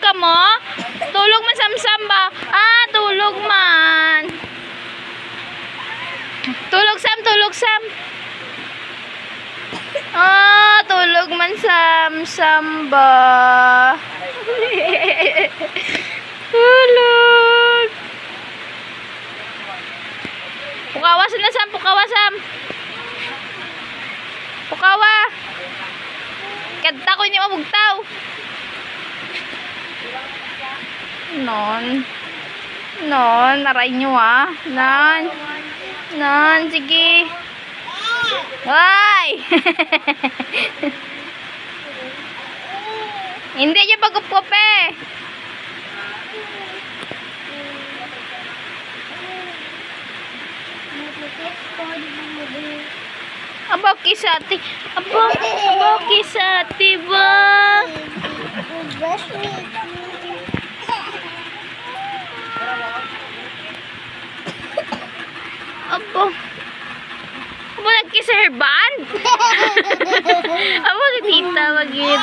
ka mo? Tulog man samsam ba? Ah, tulog man. Tulog Sam, tulog Sam. Ah, tulog man samsam ba? Tulog. Pukawa na Sam, pukawa Sam. Pukawa. Kanta ko niyo mabugtaw. Non, naray nyo ah. Non, sige. Ay! Hindi niya pag-up-up eh. Aba, kisati. Aba, kisati ba? Aba. Aba, nagkisa hairband? Aba, tita, magid.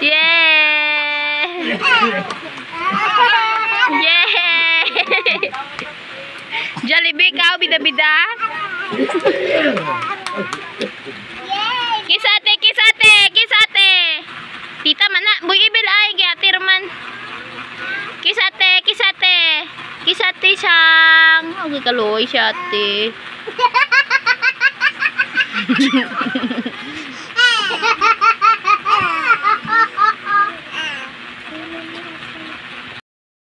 Yeah! Yeah! Jollibee, ikaw, bida-bida? Kisate, kisate, kisate. Tita mana, boy ibil ay giatir man. Kisate, kisate. Kisate sang. Okay kaloy siya ate.